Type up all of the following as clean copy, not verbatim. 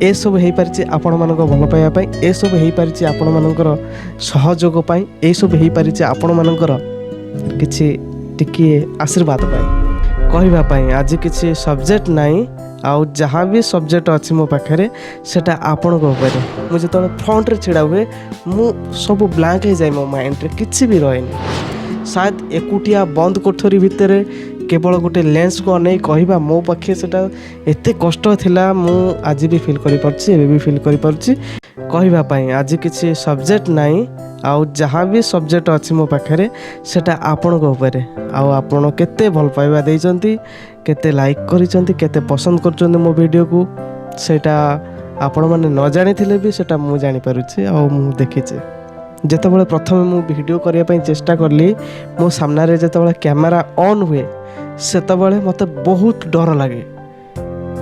एसबू हो पारि आपण मान भल पाइबापी एसबू हो पारि आपण मानकर सहयोग एसबू हो पारि आपण मानकर किछि टिके आशीर्वाद कहवाई आज किसी सब्जेक्ट नाई आउ जहाँ भी सब्जेक्ट अच्छी मो पाखे सेटा आपण मुझे जो फ्रंट रे छिड़ा हुए मु सब ब्लैंक हो जाए मो माइंड रे किसी भी रहे शायद एकुटिया बंद कोठरी भितर केवल गोटे लेंस को अनेक कहवा मो पाखे सेटा एते कष्ट थिला मु आज भी फील करि परछि एबे भी फील करि परछि कहवाई आज किसी सब्जेक्ट नाई आउ जहाँ भी सब्जेक्ट अच्छी मो पाखे सेटा आपण आपण केते भल पाइबा देइचंती केते लाइक करिचंती केते पसंद करचंती मो वीडियो को सेटा आपण माने न जानि थिले भी सेटा मु जानि पारुछि आ मु देखिछे जेतेबेले प्रथम मु वीडियो करिया पई चेष्टा करली मो सामना रे जेतेबेले कैमरा ऑन हुए सेतेबेले मते बहुत डर लागे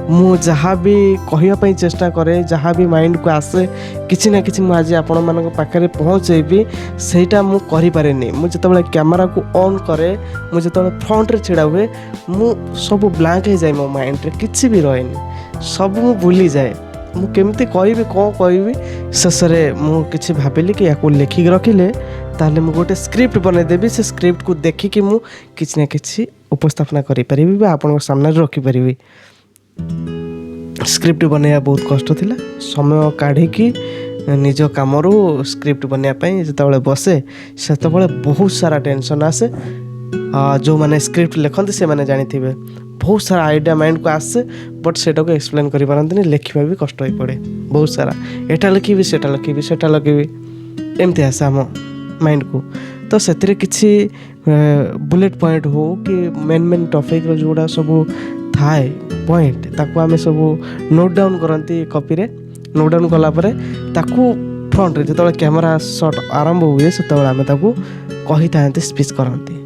मु जहाँ भी कहवाई चेष्टा करे जहाँ भी माइंड को आसे किसी ना किसी आज आपण मान पाखे पहुँचेबी सेटा मु करि पारेनी मु जेतेबेले कैमरा को ऑन करे मु जेतेबेले फ्रंट रे छिड़ा हुए मु सब ब्लैंक हो जाए मो माइंड रे किछि भी रहेनी सब मु भूली जाए मु केमती कहबी कौन कहबी शेष में मु किछि भाबिली कि याको लिखिक रखिले ताले मु गोटे स्क्रिप्ट बनैदेवी से स्क्रिप्ट को देखिकी मु किछि ना किछि उपस्थापना करि परिबी बा आपन सामने रखि परिबी स्क्रिप्ट बनैया बहुत कष्ट थिला समय काढ़ी निज कामरू स्क्रिप्ट बनैया जिते बसे से बहुत सारा टेंशन आसे जो मैंने स्क्रिप्ट लिखते से मैंने जानी बहुत सारा आइडिया माइंड को आसे बट सेटा को एक्सप्लेन करि पारंतनी लिखिबा भी कष्ट हो पड़े बहुत सारा एटा लिखिबी सेटा लिखिबी एमती आसे आम माइंड को तो से किसी बुलेट पॉइंट हो कि मेन टॉपिक जोड़ा सब थाए पॉइंट ताकू आमे सब नोट डाउन करती कॉपी रे नोट डाउन कलापर ताकू फ्रंट रे जो कैमरा शॉट आरंभ हुए से आमे ताकू कही था स्पीच करती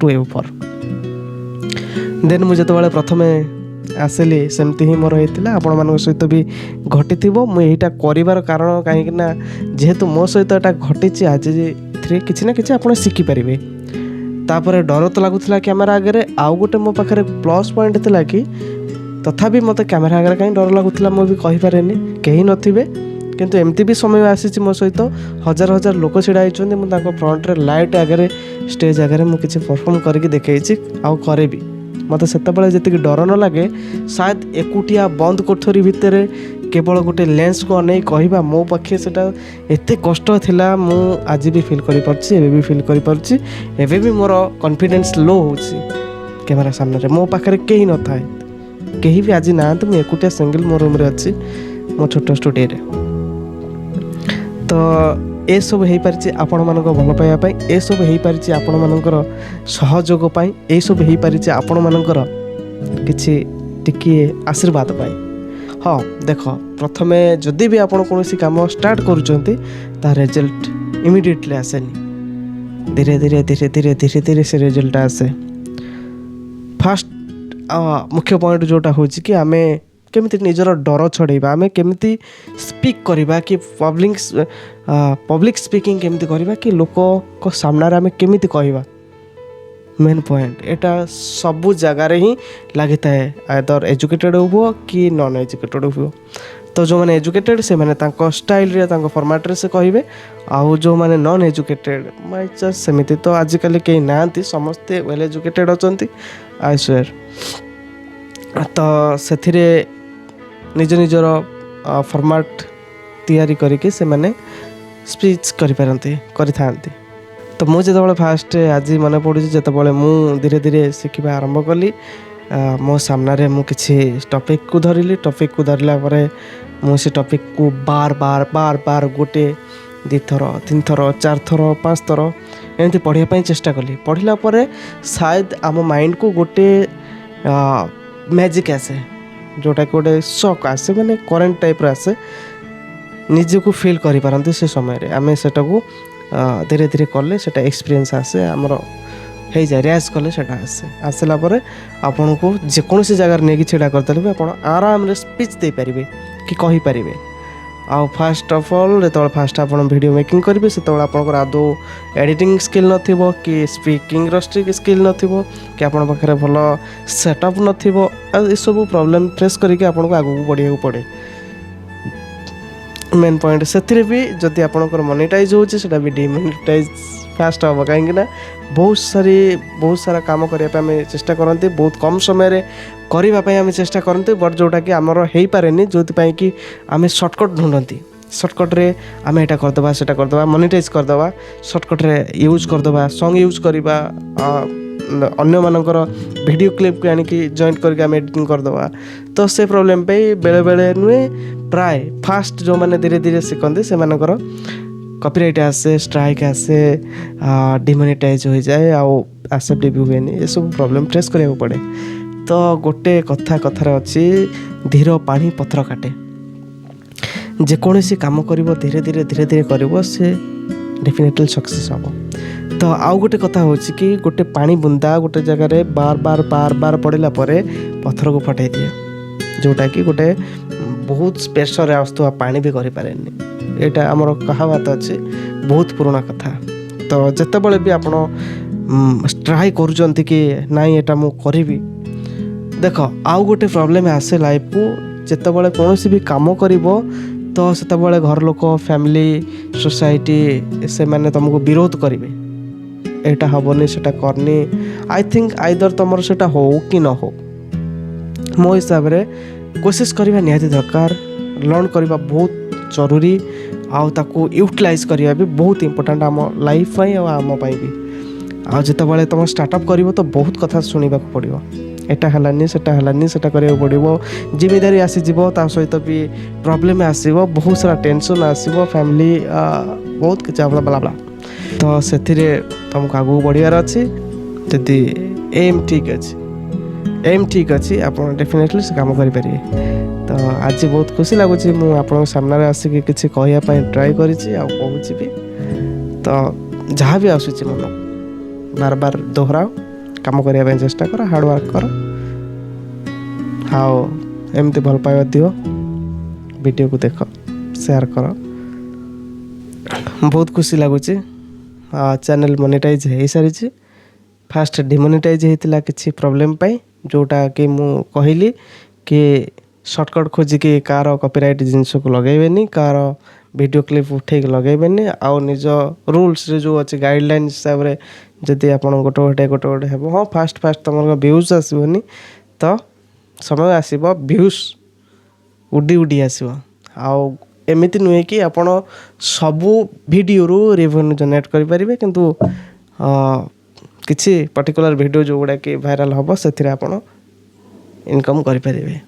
टू ए ऊपर देन मुझे जो प्रथम आसिली सेमती ही मोर होता आपण मान सहित भी घटी मुझा कर कारण कहीं जेहेतु मो सहित एटा घटी आज किसी ना कि आप शिखिपारे तापर डर तो लगुला कैमेरा आगे आउ गोटे मो पाखे प्लस पॉइंट थिला कि तथापि मत कैमेरा आगे कहीं डर लगुला मुझे कहीपे कहीं नथिबे किंतु एमती भी समय आसी मो सहित हजार हजार लोक छिड़ा होती फ्रंट रे लाइट आगे स्टेज आगे मुझे परफॉर्म करके देखी आउ करे भी मत से जी डर न लगे शायद एकुटिया बंद कोठरी भितर केवल गोटे लेंस को अनेक कहवा मो पाखे सेटा एते कष्ट थिला मु आज भी फील करि परछि एबे भी फील करि परछि एबे भी मोर कॉन्फिडेंस लो होछि कैमरा सामने रे मो पाखे केही न थाए केही भी आज ना तो मु एकुटिया सिंगल मो रूम रे अछि मो छोटो स्टूडियो रे तो ए सब हो पारि आपण मान भल पाइबापी ए सब हो पारि आपण मानकर सहयोग ए सब हो पारि आपण मानकर किछि टिके आशीर्वाद पाई हाँ देख प्रथमे जदि भी आपण कौन काम स्टार्ट कर रिजल्ट इमिडिएटली आसेनी धीरे धीरे धीरे धीरे धीरे धीरे से रिजल्ट आसे फास्ट मुख्य पॉइंट जोटा हो कि आमे केमिति निजर डर छड़ेबा आमे केमिति स्पीक करबा कि पब्लिक स्पीकिंग केमिति करबा कि लोक को सामना रे आमे केमिति कहबा मेन पॉइंट एटा सबू जगार ही लगी थाए आदर एजुकेटेड हो कि नॉन एजुकेटेड हो तो जो मैंने एजुकेटेड से मैंने स्टाइल रे फॉर्मेट रे से कहे आउ जो मैंने नॉन एजुकेटेड माय चार्ज सेमिति तो आजिकल कहीं ना समस्ते वेल एजुकेटेड अच्छा आई स्वेयर तो से निज निजर फॉर्मेट तैयारी करके से मैंने स्पीच करि तो मुझे जो फास्ट आज मन पड़ू जो मुझे धीरे धीरे शिखा आरंभ कली मो सामने मु किसी टॉपिक को धरली टॉपिक को धरला मुझे टॉपिक को बार बार बार बार गोटे 2 थर 3 थर 4 थर 5 थर एमती पढ़ाई चेष्टा कली पढ़ला शायद आम माइंड को गोटे मैजिक आसे जोटा कि गोटे शॉक आसे माने करेंट टाइप आसे निजे को फील करि पारंती से समय आम सेटा को धीरे धीरे कले सेटा एक्सपीरियंस आसे आमर हो जाए रियाज कले सेटा आसे आसला आपन को जेकोसी जगार नहीं छिड़ा करदे भी आप आराम रे स्पीच दे पारिबे कि कहि पारिबे आउ फर्स्ट ऑफ ऑल जो फास्ट आप वीडियो मेकिंग करेंगे से आपंकर आदौ एडिटिंग स्किल नथिबो कि स्पीकिंग स्किल नथिबो कि आपन पाखरे भल सेटअप नथिबो ए सब प्रॉब्लम फेस करके आपन को आगु बढ़िया पड़े मेन पॉइंट से भी जदि आपंकर मोनेटाइज होता भी डिमोनेटाइज फास्ट हम कहीं बहुत सारा काम करने चेष्टा करते बहुत कम समय करने आम चेष्टा करते बट जोटा कि आमर हो पारे जो कि आम सर्टकट ढूंढती सर्टकट्रे आम यहाँ करदे से करदे मोनेटाइज करदे सर्टकट्रे यूज करदे सॉन्ग यूज करवा अन्य मानकर वीडियो क्लिप को आनिकी जॉइंट करके आम एडिटिंग करदे तो से प्रोब्लेम पे बेले बेले नुहे प्राय फास्ट जो मैंने धीरे धीरे शिखती से मानकर कॉपीराइट आसे स्ट्राइक आसे डिमोनेटाइज हो जाए आसेप्ट भी हुए ये सब प्रॉब्लम फेस करा पड़े तो गोटे कथार अच्छी धीर पानी पथर काटे जेकोसी काम कर धीरे धीरे कर से डेफिनेटली सक्सेस हम तो आउ गोटे कथा हो कि गोटे पानी बुंदा गोटे जगह बार बार पड़ला पत्थर को फटाई दिए जोटा कि गोटे बहुत प्रेसर आसुवा पानी भी करें यहाँ आमर कहावत अच्छे बहुत पुराना कथा तो जितेबाला भी आप ट्राए कर कि नाई एटा मु करी देख आउ गोटे प्रोब्लेम आसे लाइफ को जितेबाला कौन भी काम कर तो से घर लोक फैमिली सोसाइटी से माने तुमको विरोध करेंगे एटा हेनी सेटा करनी आई थिंक आइदर तुम सेटा हो कि न हो मो हिसाब से कोशिश करवा निहाती दरकार लर्न करवा बहुत जरूरी आउ यूटिलाइज करवा भी बहुत इंपोर्टेंट आम लाइफ आम भी आतेबाला तुम स्टार्टअप कर तो बहुत कथा शुणा पड़ो एटा हलानी सेटा करा पड़ो जिम्मेदारी आसीज सहित भी प्रॉब्लम आसो बहुत सारा टेंशन आसो फैमिली बहुत किसी बला तो से तुमको आगू बढ़ियार अच्छी जदि एम ठीक अच्छी आप डेफिनेटली से काम करेंगे तो आज बहुत खुशी लगुच मुझे सामने आसिक किसी कहवाई ट्राए कर भी तो जहाँ भी आसूँ मन बार बार दोहराओ काम करने चेष्टा कर हार्डवर्क कर हाँ एमती भल पाइबा दियो वीडियो को देख शेयर कर बहुत खुशी लगुच चैनल मोनेटाइज हो सारी फास्ट डिमोनेटाइज होता किसी प्रॉब्लम पाई जोटा कि मु कहली कि सर्टकट खोजिकी कार कॉपीराइट जिनस को लगेबेनी कार वीडियो क्लिप उठे लगेबेनी आउ निज रूल्स रे जो अच्छे गाइडलाइन हिसाब से जदि आप गोटे गोटे हे हाँ फास्ट तुम व्यूज आसबनी तो समय आसब व्यूज उड़ी आसो आउ एमती नुहे कि आपण सबू वीडियो रेवेन्यू जनरेट करेंगे किंतु किसी पर्टिकुलर वीडियो जो गुड़ा कि भाइराल हम से इनकम करें।